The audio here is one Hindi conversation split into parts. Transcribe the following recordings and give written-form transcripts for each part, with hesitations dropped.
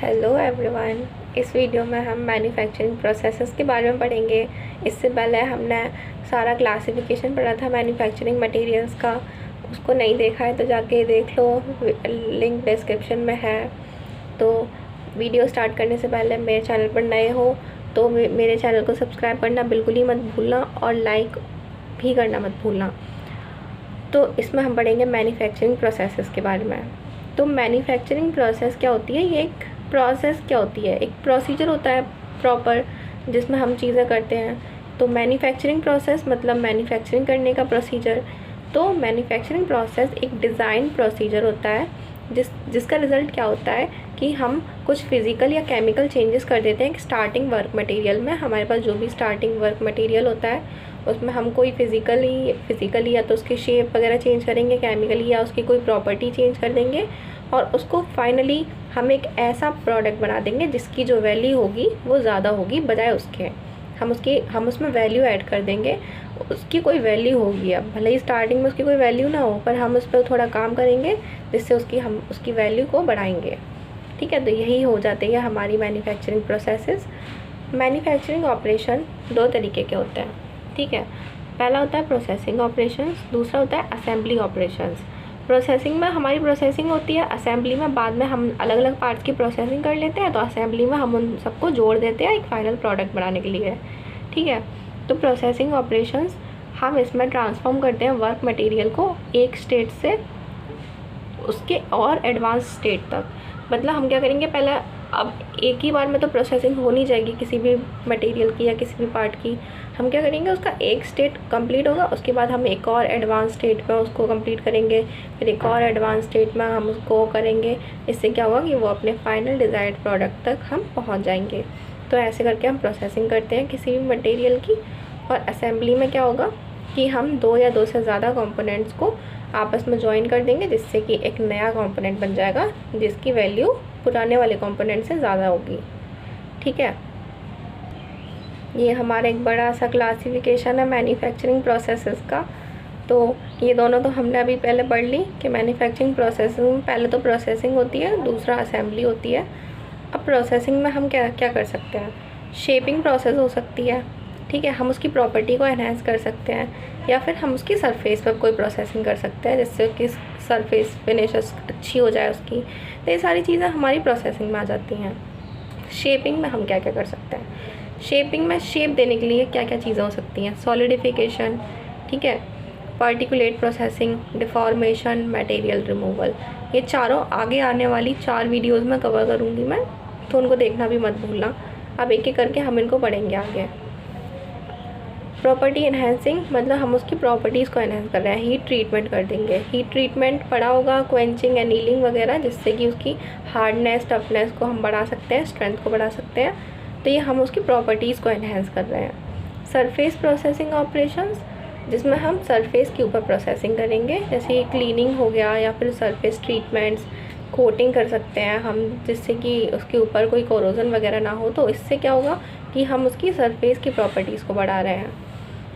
Hello everyone. इस वीडियो में हम मैन्युफैक्चरिंग प्रोसेसेस के बारे में पढ़ेंगे। इससे पहले हमने सारा क्लासिफिकेशन पढ़ा था मैन्युफैक्चरिंग मटेरियल्स का, उसको नहीं देखा है तो जाके देख लो, लिंक डिस्क्रिप्शन में है। तो वीडियो स्टार्ट करने से पहले मेरे चैनल पर नए हो तो मेरे चैनल को सब्सक्राइब करना बिल्कुल ही मत भूलना और लाइक भी करना मत भूलना। तो इसमें हम पढ़ेंगे मैन्युफैक्चरिंग प्रोसेसेस के बारे में। तो मैन्युफैक्चरिंग प्रोसेस क्या होती है, ये एक प्रोसेस क्या होती है, एक प्रोसीजर होता है प्रॉपर जिसमें हम चीज़ें करते हैं। तो मैन्युफैक्चरिंग प्रोसेस मतलब मैन्युफैक्चरिंग करने का प्रोसीजर। तो मैन्युफैक्चरिंग प्रोसेस एक डिज़ाइन प्रोसीजर होता है जिसका रिज़ल्ट क्या होता है कि हम कुछ फिज़िकल या केमिकल चेंजेस कर देते हैं कि स्टार्टिंग वर्क मटेरियल में। हमारे पास जो भी स्टार्टिंग वर्क मटेरियल होता है उसमें हम कोई फिज़िकली या तो उसकी शेप वगैरह चेंज करेंगे, केमिकली या उसकी कोई प्रॉपर्टी चेंज कर देंगे और उसको फाइनली हम एक ऐसा प्रोडक्ट बना देंगे जिसकी जो वैल्यू होगी वो ज़्यादा होगी बजाय उसके। हम उसमें वैल्यू ऐड कर देंगे, उसकी कोई वैल्यू होगी। अब भले ही स्टार्टिंग में उसकी कोई वैल्यू ना हो पर हम उस पर थोड़ा काम करेंगे जिससे हम उसकी वैल्यू को बढ़ाएंगे। ठीक है, तो यही हो जाती है हमारी मैन्युफैक्चरिंग प्रोसेसेस। मैन्युफैक्चरिंग ऑपरेशन दो तरीके के होते हैं। ठीक है, पहला होता है प्रोसेसिंग ऑपरेशंस, दूसरा होता है असेंबली ऑपरेशंस। प्रोसेसिंग में हमारी प्रोसेसिंग होती है, असेंबली में बाद में हम अलग अलग पार्ट्स की प्रोसेसिंग कर लेते हैं, तो असेंबली में हम उन सबको जोड़ देते हैं एक फाइनल प्रोडक्ट बनाने के लिए। ठीक है, तो प्रोसेसिंग ऑपरेशंस हम इसमें ट्रांसफॉर्म करते हैं वर्क मटेरियल को एक स्टेट से उसके और एडवांस स्टेट तक। मतलब हम क्या करेंगे, पहले अब एक ही बार में तो प्रोसेसिंग हो नहीं जाएगी किसी भी मटेरियल की या किसी भी पार्ट की। हम क्या करेंगे, उसका एक स्टेट कंप्लीट होगा, उसके बाद हम एक और एडवांस स्टेट में उसको कंप्लीट करेंगे, फिर एक और एडवांस स्टेट में हम उसको करेंगे। इससे क्या होगा कि वो अपने फाइनल डिज़ायर्ड प्रोडक्ट तक हम पहुंच जाएंगे। तो ऐसे करके हम प्रोसेसिंग करते हैं किसी भी मटेरियल की। और असेंबली में क्या होगा कि हम दो या दो से ज़्यादा कंपोनेंट्स को आपस में जॉइन कर देंगे जिससे कि एक नया कंपोनेंट बन जाएगा जिसकी वैल्यू पुराने वाले कंपोनेंट से ज़्यादा होगी। ठीक है, ये हमारा एक बड़ा सा क्लासिफिकेशन है मैन्युफैक्चरिंग प्रोसेसेस का। तो ये दोनों तो हमने अभी पहले पढ़ ली कि मैन्युफैक्चरिंग प्रोसेस में पहले तो प्रोसेसिंग होती है, दूसरा असेंबली होती है। अब प्रोसेसिंग में हम क्या क्या कर सकते हैं, शेपिंग प्रोसेस हो सकती है। ठीक है, हम उसकी प्रॉपर्टी को एनहांस कर सकते हैं या फिर हम उसकी सरफेस पर कोई प्रोसेसिंग कर सकते हैं जिससे कि सरफेस फिनिश अच्छी हो जाए उसकी। तो ये सारी चीज़ें हमारी प्रोसेसिंग में आ जाती हैं। शेपिंग में हम क्या क्या कर सकते हैं, शेपिंग में शेप देने के लिए क्या क्या चीज़ें हो सकती हैं, सॉलिडिफिकेशन, ठीक है, particulate processing, deformation, material removal. ये चारों आगे आने वाली 4 वीडियोस में कवर करूँगी मैं, तो उनको देखना भी मत भूलना। अब एक एक करके हम इनको पढ़ेंगे आगे। प्रॉपर्टी एनहेंसिंग मतलब हम उसकी प्रॉपर्टीज़ को एनहेंस कर रहे हैं, हीट ट्रीटमेंट कर देंगे। हीट ट्रीटमेंट पड़ा होगा, क्वेंचिंग, एनीलिंग वगैरह, जिससे कि उसकी हार्डनेस, टफनेस को हम बढ़ा सकते हैं, स्ट्रेंथ को बढ़ा सकते हैं। तो ये हम उसकी प्रॉपर्टीज़ को एनहेंस कर रहे हैं। सरफेस प्रोसेसिंग ऑपरेशंस जिसमें हम सरफेस के ऊपर प्रोसेसिंग करेंगे, जैसे क्लीनिंग हो गया या फिर सरफेस ट्रीटमेंट्स, कोटिंग कर सकते हैं हम जिससे कि उसके ऊपर कोई कोरोजन वगैरह ना हो। तो इससे क्या होगा कि हम उसकी सरफेस की प्रॉपर्टीज़ को बढ़ा रहे हैं।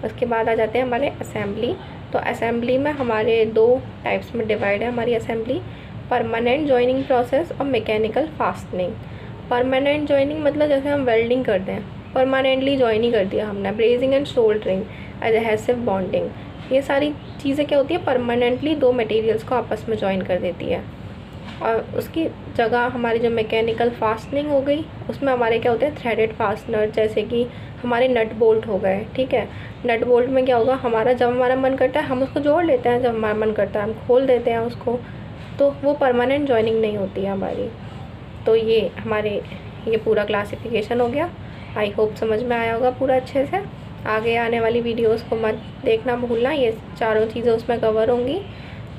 उसके बाद आ जाते हैं हमारे असेंबली। तो असेंबली में हमारे 2 टाइप्स में डिवाइड है हमारी असेंबली, परमानेंट जॉइनिंग प्रोसेस और मैकेनिकल फास्टनिंग। परमानेंट जॉइनिंग मतलब जैसे हम वेल्डिंग करते हैं, परमानेंटली जॉइन ही कर दिया हमने। Brazing and soldering, adhesive bonding, ये सारी चीज़ें क्या होती है, परमानेंटली 2 मटेरियल्स को आपस में जॉइन कर देती है। और उसकी जगह हमारी जो मैकेनिकल फास्टनिंग हो गई, उसमें हमारे क्या होते हैं, थ्रेडेड फास्टनर, जैसे कि हमारे नट बोल्ट हो गए। ठीक है, नट बोल्ट में क्या होगा, जब हमारा मन करता है हम उसको जोड़ लेते हैं, जब हमारा मन करता है हम खोल देते हैं उसको, तो वो परमानेंट जॉइनिंग नहीं होती है हमारी। तो ये पूरा क्लासिफिकेशन हो गया। आई होप समझ में आया होगा पूरा अच्छे से। आगे आने वाली वीडियोस को मत देखना भूलना, ये चारों चीज़ें उसमें कवर होंगी।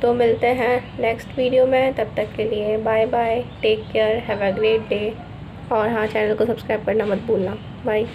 तो मिलते हैं नेक्स्ट वीडियो में, तब तक के लिए bye bye, take care, have a great day. और हाँ, चैनल को सब्सक्राइब करना मत भूलना। बाय।